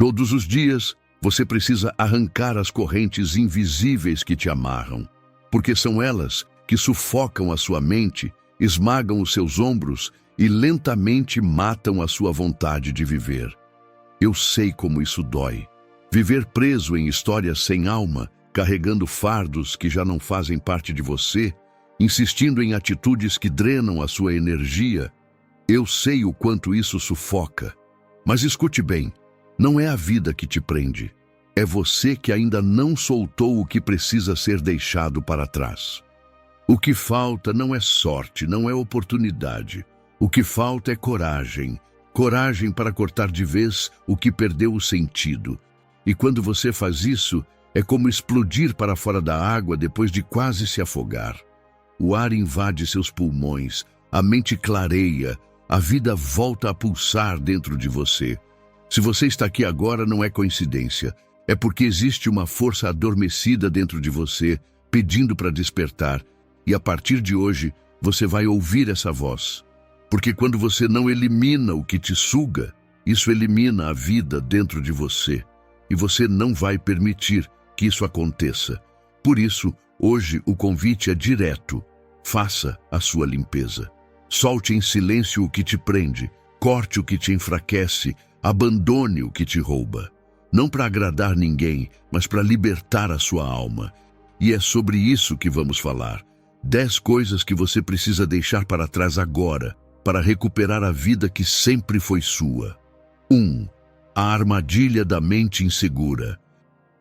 Todos os dias, você precisa arrancar as correntes invisíveis que te amarram, porque são elas que sufocam a sua mente, esmagam os seus ombros e lentamente matam a sua vontade de viver. Eu sei como isso dói. Viver preso em histórias sem alma, carregando fardos que já não fazem parte de você, insistindo em atitudes que drenam a sua energia. Eu sei o quanto isso sufoca. Mas escute bem, não é a vida que te prende. É você que ainda não soltou o que precisa ser deixado para trás. O que falta não é sorte, não é oportunidade. O que falta é coragem. Coragem para cortar de vez o que perdeu o sentido. E quando você faz isso, é como explodir para fora da água depois de quase se afogar. O ar invade seus pulmões, a mente clareia, a vida volta a pulsar dentro de você. Se você está aqui agora, não é coincidência. É porque existe uma força adormecida dentro de você, pedindo para despertar. E a partir de hoje, você vai ouvir essa voz. Porque quando você não elimina o que te suga, isso elimina a vida dentro de você. E você não vai permitir que isso aconteça. Por isso, hoje o convite é direto. Faça a sua limpeza. Solte em silêncio o que te prende, corte o que te enfraquece, abandone o que te rouba. Não para agradar ninguém, mas para libertar a sua alma. E é sobre isso que vamos falar. 10 coisas que você precisa deixar para trás agora, para recuperar a vida que sempre foi sua. 1. A armadilha da mente insegura.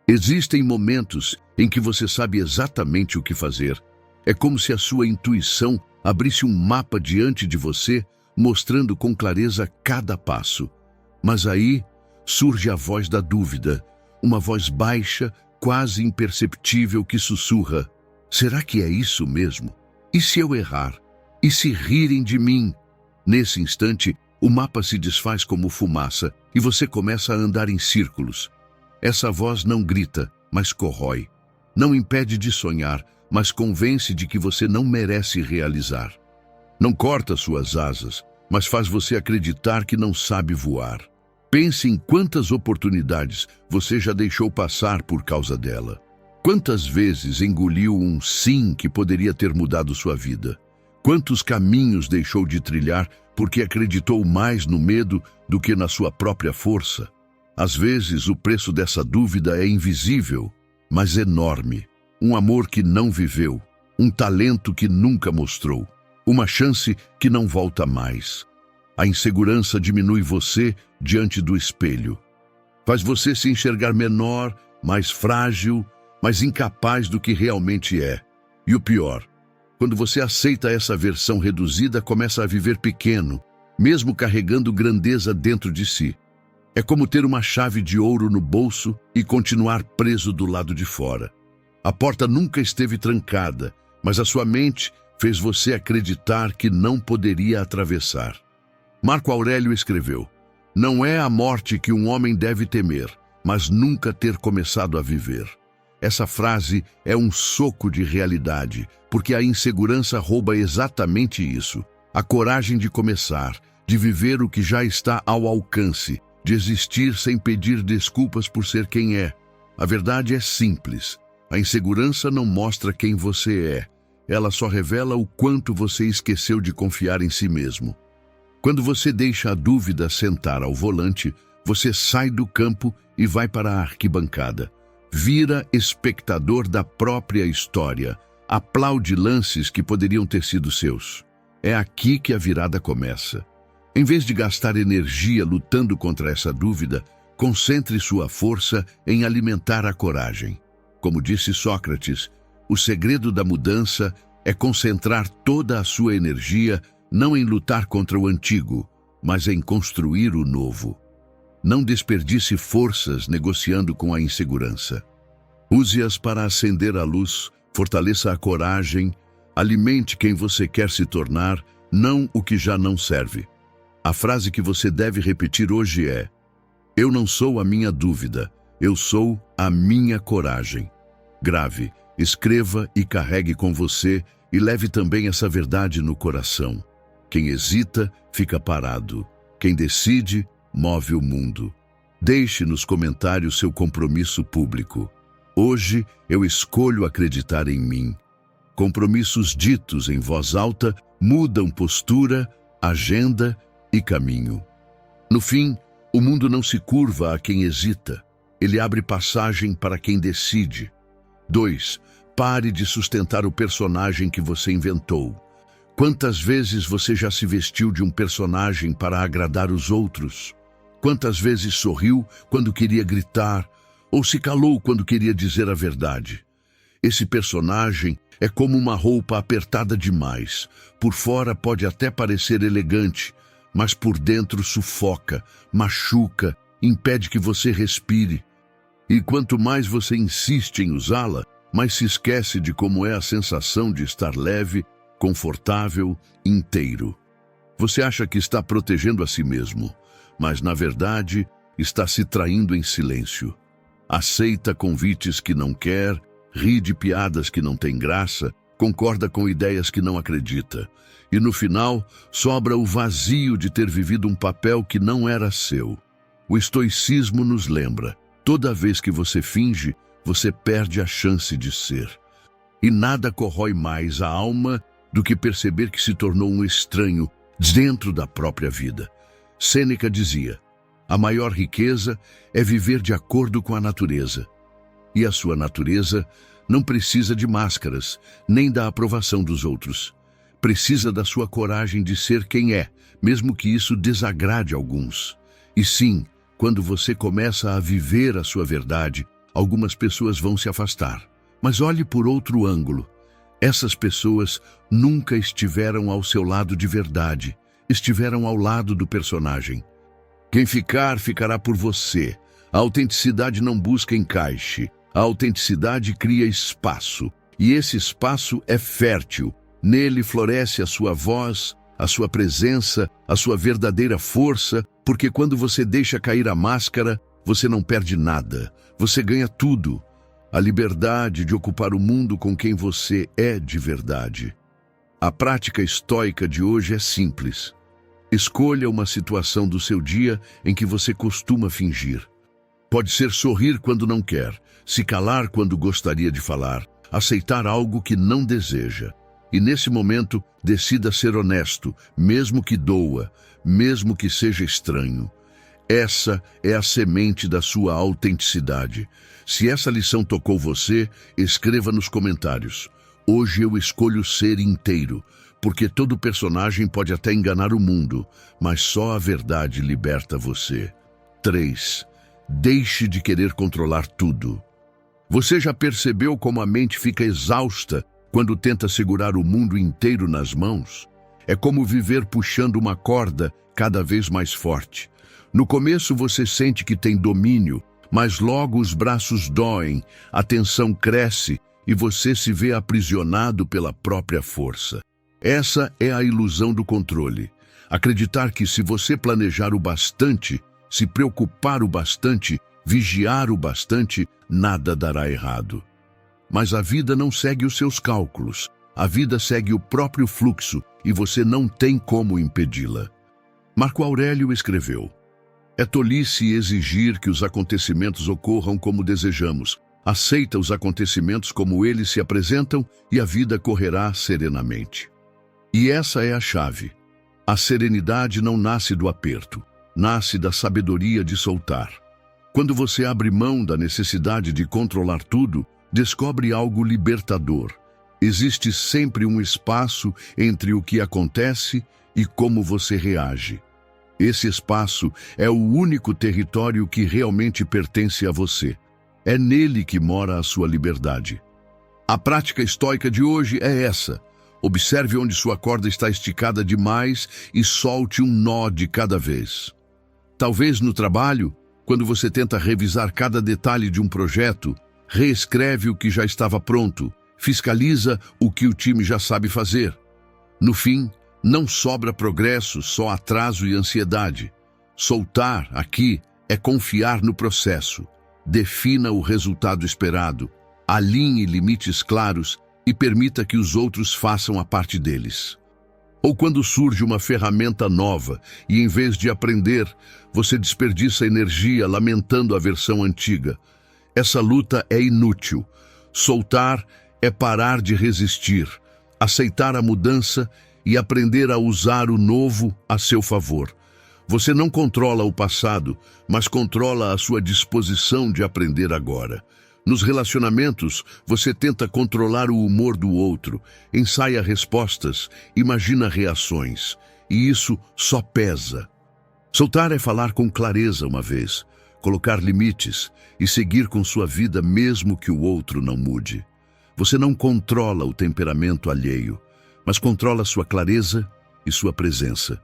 Existem momentos em que você sabe exatamente o que fazer. É como se a sua intuição abrisse um mapa diante de você, mostrando com clareza cada passo. Mas aí surge a voz da dúvida, uma voz baixa, quase imperceptível que sussurra: será que é isso mesmo? E se eu errar? E se rirem de mim? Nesse instante, o mapa se desfaz como fumaça e você começa a andar em círculos. Essa voz não grita, mas corrói. Não impede de sonhar, mas convence de que você não merece realizar. Não corta suas asas, mas faz você acreditar que não sabe voar. Pense em quantas oportunidades você já deixou passar por causa dela. Quantas vezes engoliu um sim que poderia ter mudado sua vida? Quantos caminhos deixou de trilhar porque acreditou mais no medo do que na sua própria força? Às vezes, o preço dessa dúvida é invisível, mas enorme. Um amor que não viveu, um talento que nunca mostrou, uma chance que não volta mais. A insegurança diminui você diante do espelho. Faz você se enxergar menor, mais frágil, mais incapaz do que realmente é. E o pior, quando você aceita essa versão reduzida, começa a viver pequeno, mesmo carregando grandeza dentro de si. É como ter uma chave de ouro no bolso e continuar preso do lado de fora. A porta nunca esteve trancada, mas a sua mente fez você acreditar que não poderia atravessar. Marco Aurélio escreveu: não é a morte que um homem deve temer, mas nunca ter começado a viver. Essa frase é um soco de realidade, porque a insegurança rouba exatamente isso. A coragem de começar, de viver o que já está ao alcance, de existir sem pedir desculpas por ser quem é. A verdade é simples. A insegurança não mostra quem você é. Ela só revela o quanto você esqueceu de confiar em si mesmo. Quando você deixa a dúvida sentar ao volante, você sai do campo e vai para a arquibancada. Vira espectador da própria história. Aplaude lances que poderiam ter sido seus. É aqui que a virada começa. Em vez de gastar energia lutando contra essa dúvida, concentre sua força em alimentar a coragem. Como disse Sócrates, o segredo da mudança é concentrar toda a sua energia não em lutar contra o antigo, mas em construir o novo. Não desperdice forças negociando com a insegurança. Use-as para acender a luz, fortaleça a coragem, alimente quem você quer se tornar, não o que já não serve. A frase que você deve repetir hoje é: eu não sou a minha dúvida, eu sou a minha coragem. Grave, escreva e carregue com você e leve também essa verdade no coração. Quem hesita, fica parado. Quem decide, move o mundo. Deixe nos comentários seu compromisso público. Hoje eu escolho acreditar em mim. Compromissos ditos em voz alta mudam postura, agenda e caminho. No fim, o mundo não se curva a quem hesita. Ele abre passagem para quem decide. 2. Pare de sustentar o personagem que você inventou. Quantas vezes você já se vestiu de um personagem para agradar os outros? Quantas vezes sorriu quando queria gritar ou se calou quando queria dizer a verdade? Esse personagem é como uma roupa apertada demais. Por fora pode até parecer elegante, mas por dentro sufoca, machuca, impede que você respire. E quanto mais você insiste em usá-la, mais se esquece de como é a sensação de estar leve, confortável, inteiro. Você acha que está protegendo a si mesmo, mas na verdade está se traindo em silêncio. Aceita convites que não quer, ri de piadas que não têm graça, concorda com ideias que não acredita. E no final, sobra o vazio de ter vivido um papel que não era seu. O estoicismo nos lembra: toda vez que você finge, você perde a chance de ser. E nada corrói mais a alma do que perceber que se tornou um estranho dentro da própria vida. Sêneca dizia: a maior riqueza é viver de acordo com a natureza. E a sua natureza não precisa de máscaras, nem da aprovação dos outros. Precisa da sua coragem de ser quem é, mesmo que isso desagrade alguns. E sim, quando você começa a viver a sua verdade, algumas pessoas vão se afastar. Mas olhe por outro ângulo. Essas pessoas nunca estiveram ao seu lado de verdade, estiveram ao lado do personagem. Quem ficar, ficará por você. A autenticidade não busca encaixe. A autenticidade cria espaço. E esse espaço é fértil. Nele floresce a sua voz, a sua presença, a sua verdadeira força, porque quando você deixa cair a máscara, você não perde nada. Você ganha tudo. A liberdade de ocupar o mundo com quem você é de verdade. A prática estoica de hoje é simples. Escolha uma situação do seu dia em que você costuma fingir. Pode ser sorrir quando não quer, se calar quando gostaria de falar, aceitar algo que não deseja. E nesse momento, decida ser honesto, mesmo que doa, mesmo que seja estranho. Essa é a semente da sua autenticidade. Se essa lição tocou você, escreva nos comentários. Hoje eu escolho ser inteiro, porque todo personagem pode até enganar o mundo, mas só a verdade liberta você. 3. Deixe de querer controlar tudo. Você já percebeu como a mente fica exausta quando tenta segurar o mundo inteiro nas mãos? É como viver puxando uma corda cada vez mais forte. No começo você sente que tem domínio, mas logo os braços doem, a tensão cresce e você se vê aprisionado pela própria força. Essa é a ilusão do controle. Acreditar que se você planejar o bastante, se preocupar o bastante, vigiar o bastante, nada dará errado. Mas a vida não segue os seus cálculos. A vida segue o próprio fluxo e você não tem como impedi-la. Marco Aurélio escreveu: é tolice exigir que os acontecimentos ocorram como desejamos. Aceita os acontecimentos como eles se apresentam e a vida correrá serenamente. E essa é a chave. A serenidade não nasce do aperto, nasce da sabedoria de soltar. Quando você abre mão da necessidade de controlar tudo, descobre algo libertador. Existe sempre um espaço entre o que acontece e como você reage. Esse espaço é o único território que realmente pertence a você. É nele que mora a sua liberdade. A prática estoica de hoje é essa. Observe onde sua corda está esticada demais e solte um nó de cada vez. Talvez no trabalho, quando você tenta revisar cada detalhe de um projeto, reescreve o que já estava pronto, fiscaliza o que o time já sabe fazer. No fim, não sobra progresso, só atraso e ansiedade. Soltar, aqui, é confiar no processo. Defina o resultado esperado, alinhe limites claros e permita que os outros façam a parte deles. Ou quando surge uma ferramenta nova e, em vez de aprender, você desperdiça energia lamentando a versão antiga. Essa luta é inútil. Soltar é parar de resistir, aceitar a mudança e aprender a usar o novo a seu favor. Você não controla o passado, mas controla a sua disposição de aprender agora. Nos relacionamentos, você tenta controlar o humor do outro, ensaia respostas, imagina reações, e isso só pesa. Soltar é falar com clareza uma vez, colocar limites e seguir com sua vida mesmo que o outro não mude. Você não controla o temperamento alheio, mas controla sua clareza e sua presença.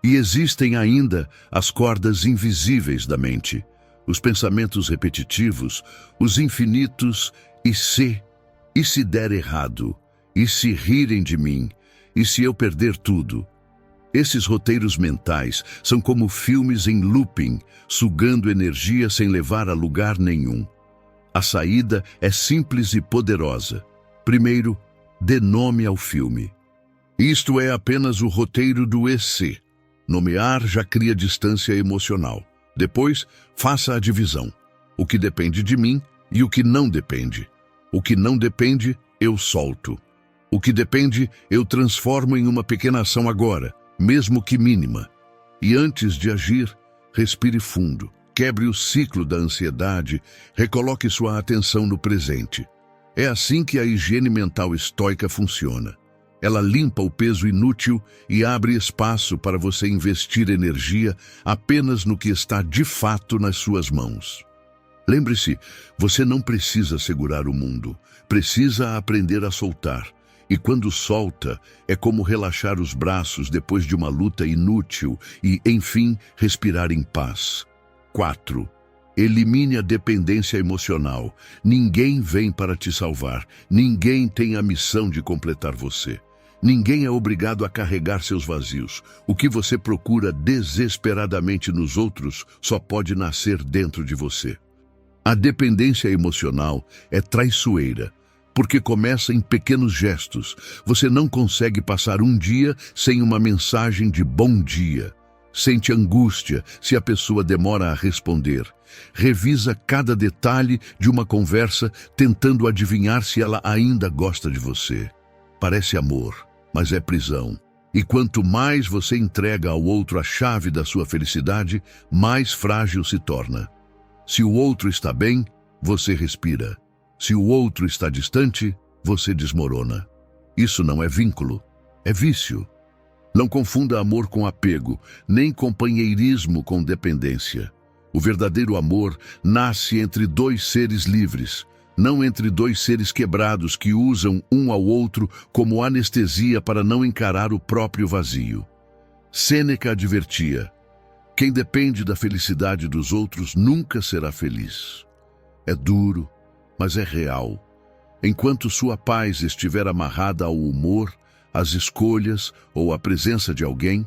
E existem ainda as cordas invisíveis da mente, os pensamentos repetitivos, os infinitos e se der errado, e se rirem de mim, e se eu perder tudo. Esses roteiros mentais são como filmes em looping, sugando energia sem levar a lugar nenhum. A saída é simples e poderosa. Primeiro, dê nome ao filme. Isto é apenas o roteiro do EC. Nomear já cria distância emocional. Depois, faça a divisão. O que depende de mim e o que não depende. O que não depende, eu solto. O que depende, eu transformo em uma pequena ação agora, mesmo que mínima. E antes de agir, respire fundo. Quebre o ciclo da ansiedade, recoloque sua atenção no presente. É assim que a higiene mental estoica funciona. Ela limpa o peso inútil e abre espaço para você investir energia apenas no que está de fato nas suas mãos. Lembre-se, você não precisa segurar o mundo, precisa aprender a soltar. E quando solta, é como relaxar os braços depois de uma luta inútil e, enfim, respirar em paz. 4. Elimine a dependência emocional. Ninguém vem para te salvar. Ninguém tem a missão de completar você. Ninguém é obrigado a carregar seus vazios. O que você procura desesperadamente nos outros só pode nascer dentro de você. A dependência emocional é traiçoeira, porque começa em pequenos gestos. Você não consegue passar um dia sem uma mensagem de bom dia. Sente angústia se a pessoa demora a responder. Revisa cada detalhe de uma conversa, tentando adivinhar se ela ainda gosta de você. Parece amor, mas é prisão. E quanto mais você entrega ao outro a chave da sua felicidade, mais frágil se torna. Se o outro está bem, você respira. Se o outro está distante, você desmorona. Isso não é vínculo, é vício. Não confunda amor com apego, nem companheirismo com dependência. O verdadeiro amor nasce entre dois seres livres, não entre dois seres quebrados que usam um ao outro como anestesia para não encarar o próprio vazio. Sêneca advertia: quem depende da felicidade dos outros nunca será feliz. É duro, mas é real. Enquanto sua paz estiver amarrada ao humor, às escolhas ou à presença de alguém,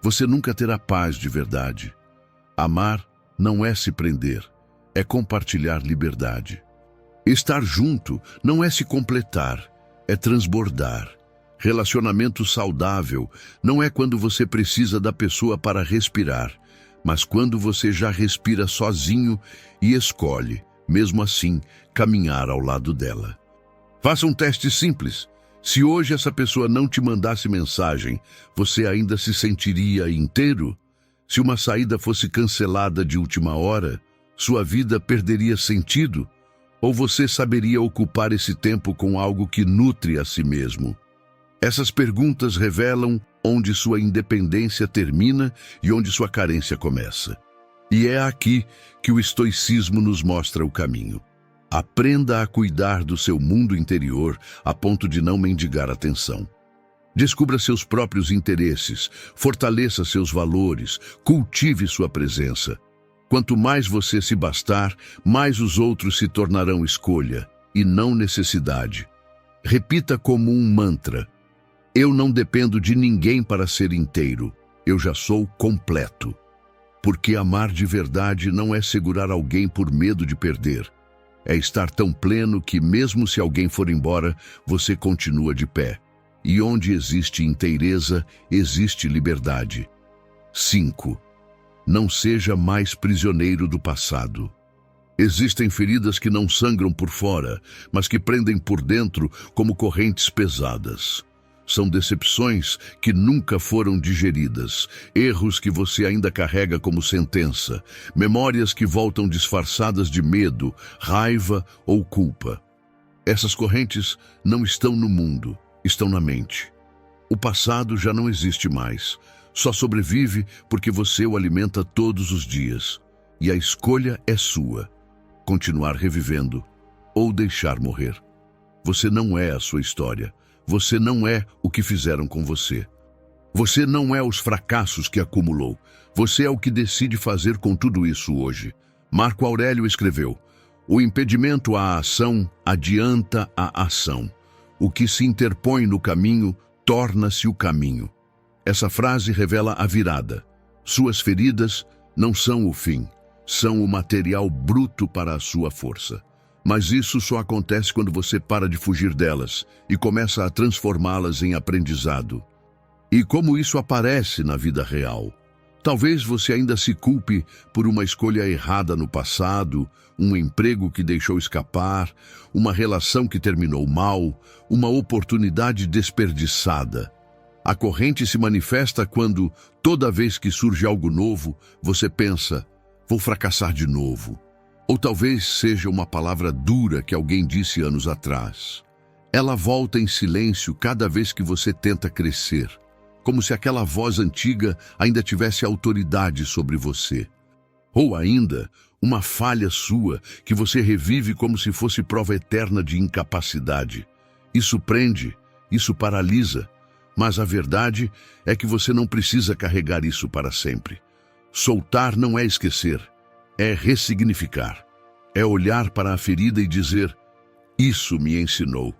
você nunca terá paz de verdade. Amar não é se prender, é compartilhar liberdade. Estar junto não é se completar, é transbordar. Relacionamento saudável não é quando você precisa da pessoa para respirar, mas quando você já respira sozinho e escolhe, mesmo assim, caminhar ao lado dela. Faça um teste simples. Se hoje essa pessoa não te mandasse mensagem, você ainda se sentiria inteiro? Se uma saída fosse cancelada de última hora, sua vida perderia sentido? Ou você saberia ocupar esse tempo com algo que nutre a si mesmo? Essas perguntas revelam onde sua independência termina e onde sua carência começa. E é aqui que o estoicismo nos mostra o caminho. Aprenda a cuidar do seu mundo interior a ponto de não mendigar atenção. Descubra seus próprios interesses, fortaleça seus valores, cultive sua presença. Quanto mais você se bastar, mais os outros se tornarão escolha, e não necessidade. Repita como um mantra: eu não dependo de ninguém para ser inteiro, eu já sou completo. Porque amar de verdade não é segurar alguém por medo de perder. É estar tão pleno que, mesmo se alguém for embora, você continua de pé. E onde existe inteireza, existe liberdade. 5. Não seja mais prisioneiro do passado. Existem feridas que não sangram por fora, mas que prendem por dentro como correntes pesadas. São decepções que nunca foram digeridas, erros que você ainda carrega como sentença, memórias que voltam disfarçadas de medo, raiva ou culpa. Essas correntes não estão no mundo, estão na mente. O passado já não existe mais, só sobrevive porque você o alimenta todos os dias. E a escolha é sua: continuar revivendo ou deixar morrer. Você não é a sua história. Você não é o que fizeram com você. Você não é os fracassos que acumulou. Você é o que decide fazer com tudo isso hoje. Marco Aurélio escreveu: o impedimento à ação adianta a ação. O que se interpõe no caminho torna-se o caminho. Essa frase revela a virada. Suas feridas não são o fim, são o material bruto para a sua força. Mas isso só acontece quando você para de fugir delas e começa a transformá-las em aprendizado. E como isso aparece na vida real? Talvez você ainda se culpe por uma escolha errada no passado, um emprego que deixou escapar, uma relação que terminou mal, uma oportunidade desperdiçada. A corrente se manifesta quando, toda vez que surge algo novo, você pensa: vou fracassar de novo. Ou talvez seja uma palavra dura que alguém disse anos atrás. Ela volta em silêncio cada vez que você tenta crescer, como se aquela voz antiga ainda tivesse autoridade sobre você. Ou ainda, uma falha sua que você revive como se fosse prova eterna de incapacidade. Isso prende, isso paralisa, mas a verdade é que você não precisa carregar isso para sempre. Soltar não é esquecer, é ressignificar. É olhar para a ferida e dizer: isso me ensinou.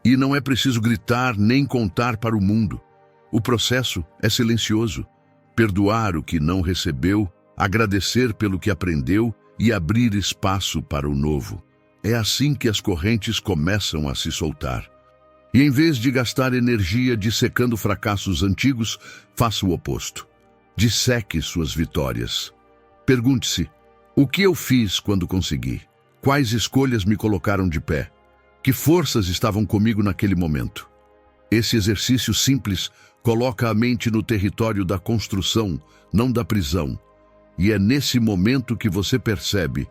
E não é preciso gritar nem contar para o mundo. O processo é silencioso. Perdoar o que não recebeu, agradecer pelo que aprendeu e abrir espaço para o novo. É assim que as correntes começam a se soltar. E em vez de gastar energia dissecando fracassos antigos, faça o oposto. Disseque suas vitórias. Pergunte-se: o que eu fiz quando consegui? Quais escolhas me colocaram de pé? Que forças estavam comigo naquele momento? Esse exercício simples coloca a mente no território da construção, não da prisão. E é nesse momento que você percebe: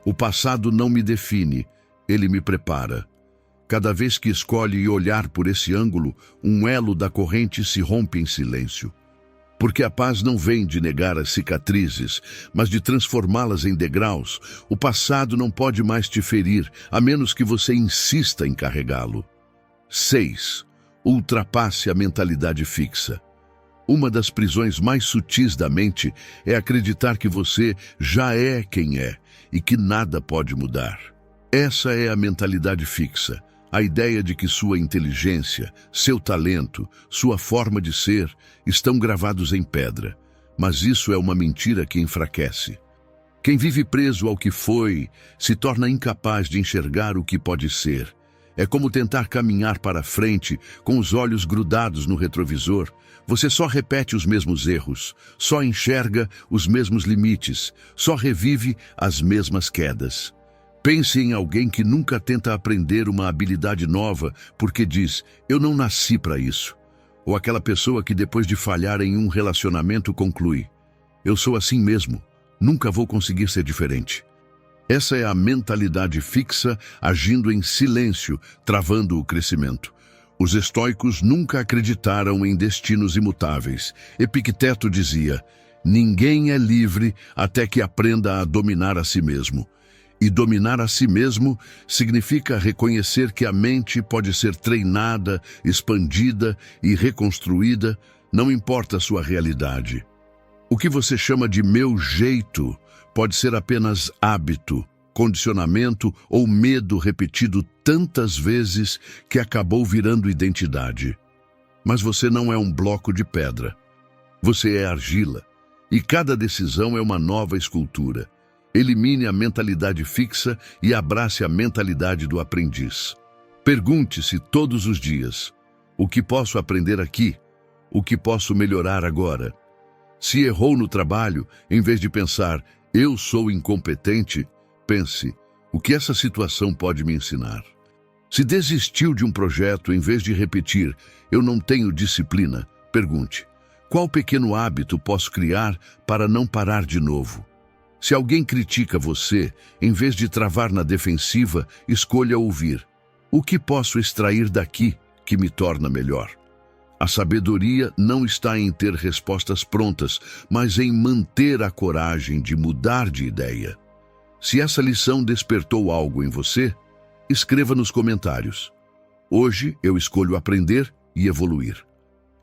o passado não me define, ele me prepara. Cada vez que escolhe olhar por esse ângulo, um elo da corrente se rompe em silêncio. Porque a paz não vem de negar as cicatrizes, mas de transformá-las em degraus. O passado não pode mais te ferir, a menos que você insista em carregá-lo. 6. Ultrapasse a mentalidade fixa. Uma das prisões mais sutis da mente é acreditar que você já é quem é e que nada pode mudar. Essa é a mentalidade fixa. A ideia de que sua inteligência, seu talento, sua forma de ser estão gravados em pedra. Mas isso é uma mentira que enfraquece. Quem vive preso ao que foi, se torna incapaz de enxergar o que pode ser. É como tentar caminhar para frente com os olhos grudados no retrovisor. Você só repete os mesmos erros, só enxerga os mesmos limites, só revive as mesmas quedas. Pense em alguém que nunca tenta aprender uma habilidade nova porque diz: eu não nasci para isso. Ou aquela pessoa que depois de falhar em um relacionamento conclui: eu sou assim mesmo, nunca vou conseguir ser diferente. Essa é a mentalidade fixa agindo em silêncio, travando o crescimento. Os estoicos nunca acreditaram em destinos imutáveis. Epicteto dizia: ninguém é livre até que aprenda a dominar a si mesmo. E dominar a si mesmo significa reconhecer que a mente pode ser treinada, expandida e reconstruída, não importa a sua realidade. O que você chama de meu jeito pode ser apenas hábito, condicionamento ou medo repetido tantas vezes que acabou virando identidade. Mas você não é um bloco de pedra. Você é argila, e cada decisão é uma nova escultura. Elimine a mentalidade fixa e abrace a mentalidade do aprendiz. Pergunte-se todos os dias: O que posso aprender aqui? O que posso melhorar agora? Se errou no trabalho, em vez de pensar, eu sou incompetente, pense, o que essa situação pode me ensinar? Se desistiu de um projeto, em vez de repetir, eu não tenho disciplina, pergunte, qual pequeno hábito posso criar para não parar de novo? Se alguém critica você, em vez de travar na defensiva, escolha ouvir. O que posso extrair daqui que me torna melhor? A sabedoria não está em ter respostas prontas, mas em manter a coragem de mudar de ideia. Se essa lição despertou algo em você, escreva nos comentários. Hoje eu escolho aprender e evoluir.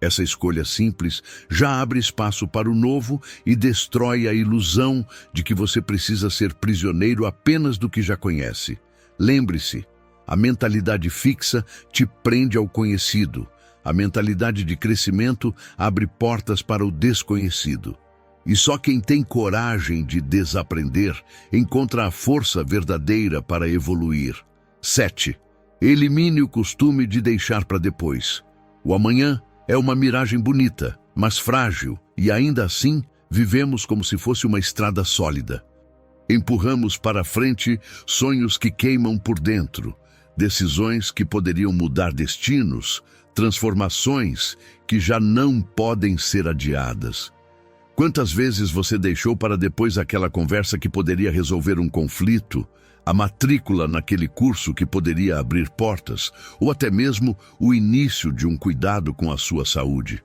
Essa escolha simples já abre espaço para o novo e destrói a ilusão de que você precisa ser prisioneiro apenas do que já conhece. Lembre-se, a mentalidade fixa te prende ao conhecido. A mentalidade de crescimento abre portas para o desconhecido. E só quem tem coragem de desaprender encontra a força verdadeira para evoluir. 7. Elimine o costume de deixar para depois. O amanhã é uma miragem bonita, mas frágil, e ainda assim vivemos como se fosse uma estrada sólida. Empurramos para frente sonhos que queimam por dentro, decisões que poderiam mudar destinos, transformações que já não podem ser adiadas. Quantas vezes você deixou para depois aquela conversa que poderia resolver um conflito, a matrícula naquele curso que poderia abrir portas, ou até mesmo o início de um cuidado com a sua saúde?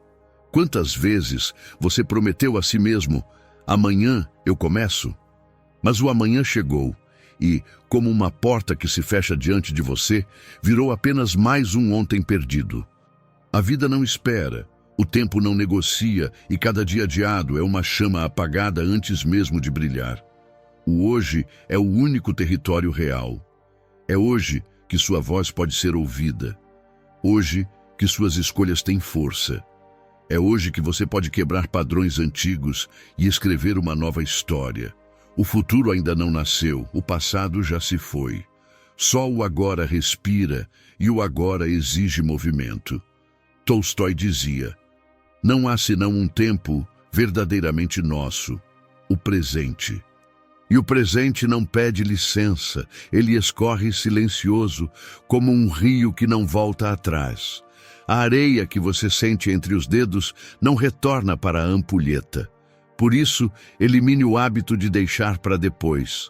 Quantas vezes você prometeu a si mesmo, amanhã eu começo? Mas o amanhã chegou e, como uma porta que se fecha diante de você, virou apenas mais um ontem perdido. A vida não espera, o tempo não negocia e cada dia adiado é uma chama apagada antes mesmo de brilhar. O hoje é o único território real. É hoje que sua voz pode ser ouvida. Hoje que suas escolhas têm força. É hoje que você pode quebrar padrões antigos e escrever uma nova história. O futuro ainda não nasceu, o passado já se foi. Só o agora respira e o agora exige movimento. Tolstói dizia, não há senão um tempo verdadeiramente nosso, o presente. E o presente não pede licença, ele escorre silencioso, como um rio que não volta atrás. A areia que você sente entre os dedos não retorna para a ampulheta. Por isso, elimine o hábito de deixar para depois.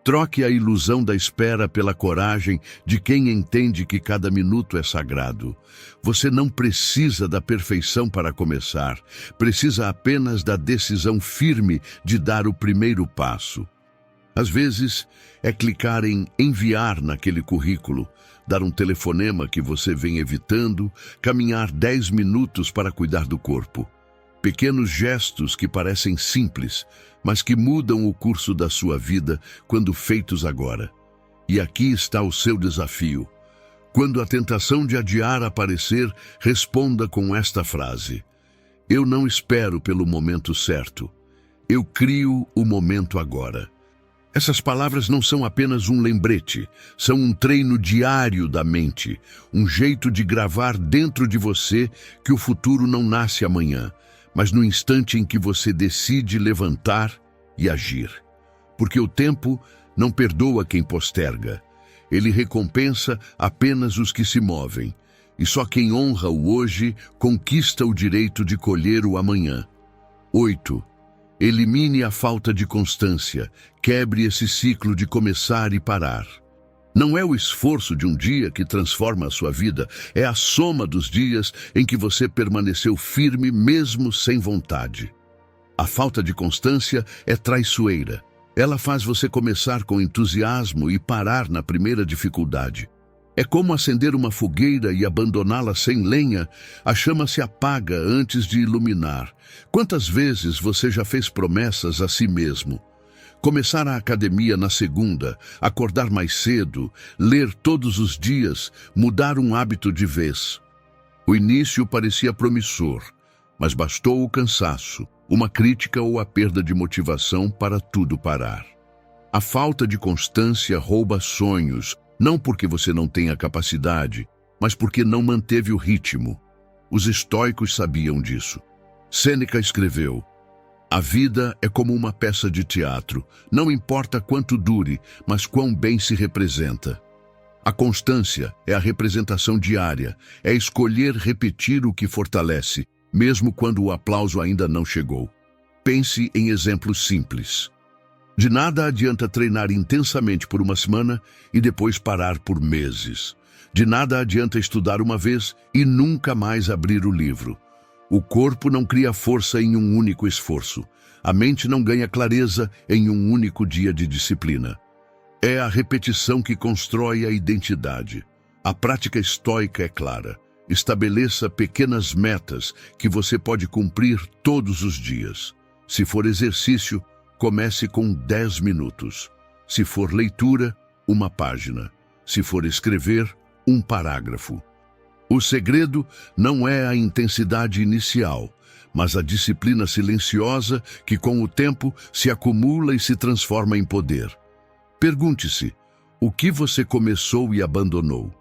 Troque a ilusão da espera pela coragem de quem entende que cada minuto é sagrado. Você não precisa da perfeição para começar, precisa apenas da decisão firme de dar o primeiro passo. Às vezes, é clicar em enviar naquele currículo, dar um telefonema que você vem evitando, caminhar 10 minutos para cuidar do corpo. Pequenos gestos que parecem simples, mas que mudam o curso da sua vida quando feitos agora. E aqui está o seu desafio. Quando a tentação de adiar aparecer, responda com esta frase: eu não espero pelo momento certo. Eu crio o momento agora. Essas palavras não são apenas um lembrete, são um treino diário da mente, um jeito de gravar dentro de você que o futuro não nasce amanhã, mas no instante em que você decide levantar e agir. Porque o tempo não perdoa quem posterga. Ele recompensa apenas os que se movem. E só quem honra o hoje conquista o direito de colher o amanhã. 8. Elimine a falta de constância. Quebre esse ciclo de começar e parar. Não é o esforço de um dia que transforma a sua vida, é a soma dos dias em que você permaneceu firme mesmo sem vontade. A falta de constância é traiçoeira. Ela faz você começar com entusiasmo e parar na primeira dificuldade. É como acender uma fogueira e abandoná-la sem lenha, a chama se apaga antes de iluminar. Quantas vezes você já fez promessas a si mesmo? Começar a academia na segunda, acordar mais cedo, ler todos os dias, mudar um hábito de vez. O início parecia promissor, mas bastou o cansaço, uma crítica ou a perda de motivação para tudo parar. A falta de constância rouba sonhos, não porque você não tenha capacidade, mas porque não manteve o ritmo. Os estoicos sabiam disso. Sêneca escreveu: a vida é como uma peça de teatro, não importa quanto dure, mas quão bem se representa. A constância é a representação diária, é escolher repetir o que fortalece, mesmo quando o aplauso ainda não chegou. Pense em exemplos simples. De nada adianta treinar intensamente por uma semana e depois parar por meses. De nada adianta estudar uma vez e nunca mais abrir o livro. O corpo não cria força em um único esforço. A mente não ganha clareza em um único dia de disciplina. É a repetição que constrói a identidade. A prática estoica é clara. Estabeleça pequenas metas que você pode cumprir todos os dias. Se for exercício, comece com 10 minutos. Se for leitura, 1 página. Se for escrever, 1 parágrafo. O segredo não é a intensidade inicial, mas a disciplina silenciosa que, com o tempo, se acumula e se transforma em poder. Pergunte-se: o que você começou e abandonou?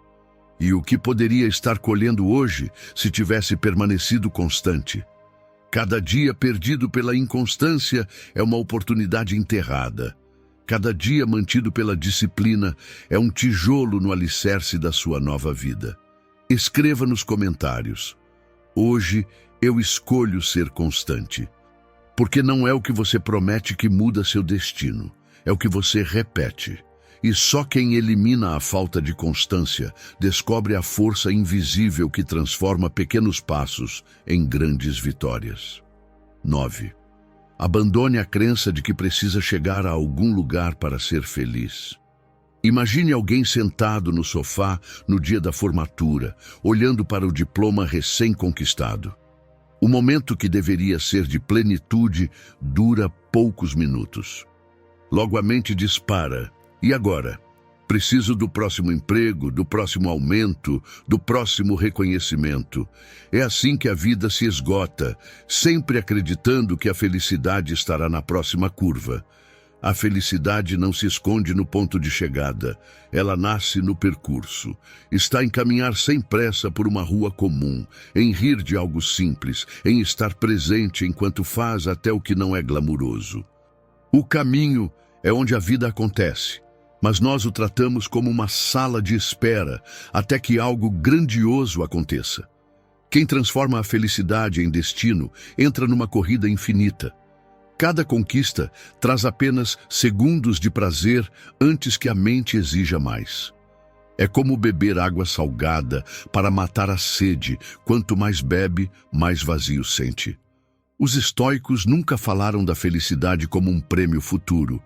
E o que poderia estar colhendo hoje se tivesse permanecido constante? Cada dia perdido pela inconstância é uma oportunidade enterrada. Cada dia mantido pela disciplina é um tijolo no alicerce da sua nova vida. Escreva nos comentários: hoje eu escolho ser constante. Porque não é o que você promete que muda seu destino, é o que você repete. E só quem elimina a falta de constância descobre a força invisível que transforma pequenos passos em grandes vitórias. 9. Abandone a crença de que precisa chegar a algum lugar para ser feliz. Imagine alguém sentado no sofá no dia da formatura, olhando para o diploma recém-conquistado. O momento que deveria ser de plenitude dura poucos minutos. Logo a mente dispara. E agora? Preciso do próximo emprego, do próximo aumento, do próximo reconhecimento. É assim que a vida se esgota, sempre acreditando que a felicidade estará na próxima curva. A felicidade não se esconde no ponto de chegada, ela nasce no percurso. Está em caminhar sem pressa por uma rua comum, em rir de algo simples, em estar presente enquanto faz até o que não é glamuroso. O caminho é onde a vida acontece, mas nós o tratamos como uma sala de espera até que algo grandioso aconteça. Quem transforma a felicidade em destino entra numa corrida infinita. Cada conquista traz apenas segundos de prazer antes que a mente exija mais. É como beber água salgada para matar a sede. Quanto mais bebe, mais vazio sente. Os estoicos nunca falaram da felicidade como um prêmio futuro.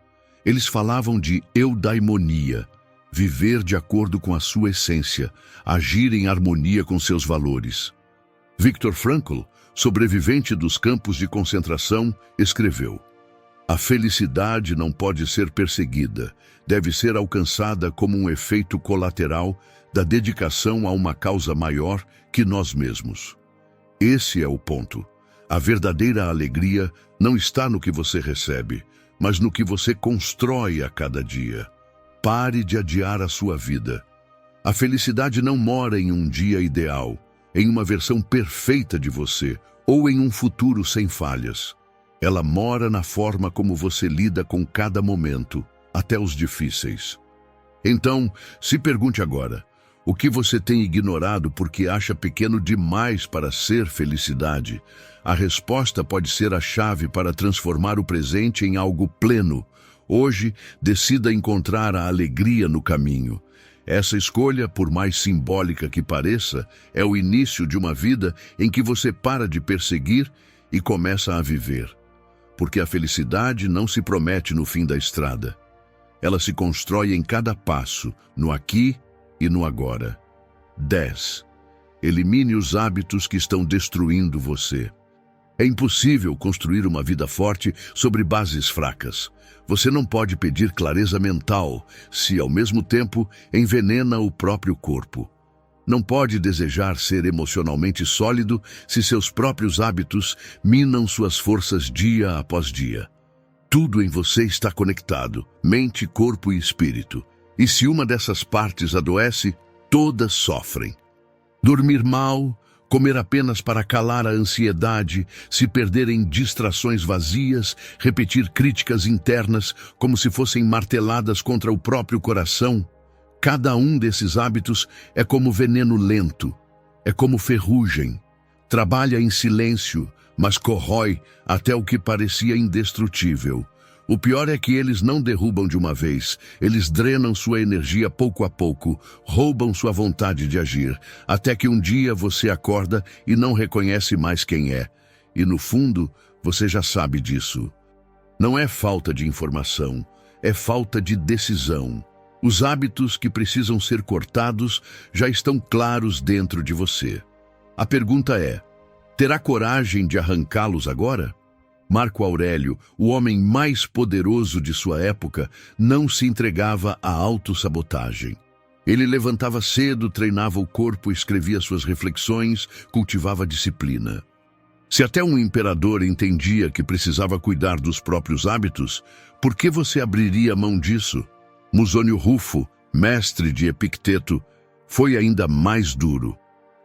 Eles falavam de eudaimonia, viver de acordo com a sua essência, agir em harmonia com seus valores. Viktor Frankl, sobrevivente dos campos de concentração, escreveu: a felicidade não pode ser perseguida, deve ser alcançada como um efeito colateral da dedicação a uma causa maior que nós mesmos. Esse é o ponto. A verdadeira alegria não está no que você recebe, mas no que você constrói a cada dia. Pare de adiar a sua vida. A felicidade não mora em um dia ideal, em uma versão perfeita de você, ou em um futuro sem falhas. Ela mora na forma como você lida com cada momento, até os difíceis. Então, se pergunte agora: o que você tem ignorado porque acha pequeno demais para ser felicidade? A resposta pode ser a chave para transformar o presente em algo pleno. Hoje, decida encontrar a alegria no caminho. Essa escolha, por mais simbólica que pareça, é o início de uma vida em que você para de perseguir e começa a viver. Porque a felicidade não se promete no fim da estrada. Ela se constrói em cada passo, no aqui e no agora. 10. Elimine os hábitos que estão destruindo você. É impossível construir uma vida forte sobre bases fracas. Você não pode pedir clareza mental se, ao mesmo tempo, envenena o próprio corpo. Não pode desejar ser emocionalmente sólido se seus próprios hábitos minam suas forças dia após dia. Tudo em você está conectado, mente, corpo e espírito. E se uma dessas partes adoece, todas sofrem. Dormir mal, comer apenas para calar a ansiedade, se perder em distrações vazias, repetir críticas internas como se fossem marteladas contra o próprio coração. Cada um desses hábitos é como veneno lento, é como ferrugem. Trabalha em silêncio, mas corrói até o que parecia indestrutível. O pior é que eles não derrubam de uma vez, eles drenam sua energia pouco a pouco, roubam sua vontade de agir, até que um dia você acorda e não reconhece mais quem é. E no fundo, você já sabe disso. Não é falta de informação, é falta de decisão. Os hábitos que precisam ser cortados já estão claros dentro de você. A pergunta é: terá coragem de arrancá-los agora? Marco Aurélio, o homem mais poderoso de sua época, não se entregava à autossabotagem. Ele levantava cedo, treinava o corpo, escrevia suas reflexões, cultivava disciplina. Se até um imperador entendia que precisava cuidar dos próprios hábitos, por que você abriria mão disso? Musônio Rufo, mestre de Epicteto, foi ainda mais duro.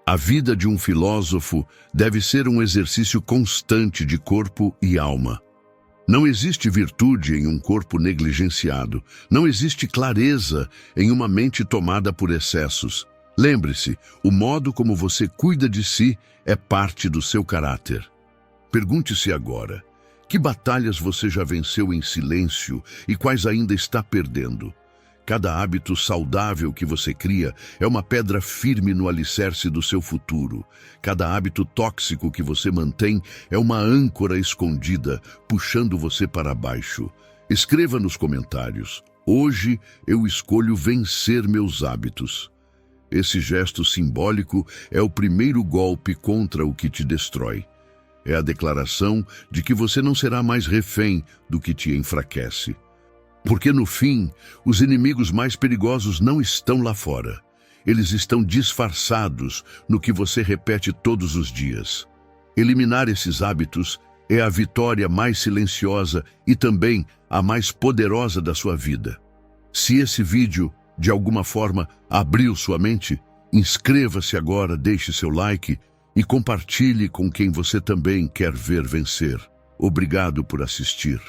A vida de um filósofo deve ser um exercício constante de corpo e alma. Não existe virtude em um corpo negligenciado. Não existe clareza em uma mente tomada por excessos. Lembre-se, o modo como você cuida de si é parte do seu caráter. Pergunte-se agora: que batalhas você já venceu em silêncio e quais ainda está perdendo? Cada hábito saudável que você cria é uma pedra firme no alicerce do seu futuro. Cada hábito tóxico que você mantém é uma âncora escondida, puxando você para baixo. Escreva nos comentários: hoje eu escolho vencer meus hábitos. Esse gesto simbólico é o primeiro golpe contra o que te destrói. É a declaração de que você não será mais refém do que te enfraquece. Porque no fim, os inimigos mais perigosos não estão lá fora. Eles estão disfarçados no que você repete todos os dias. Eliminar esses hábitos é a vitória mais silenciosa e também a mais poderosa da sua vida. Se esse vídeo, de alguma forma, abriu sua mente, inscreva-se agora, deixe seu like e compartilhe com quem você também quer ver vencer. Obrigado por assistir.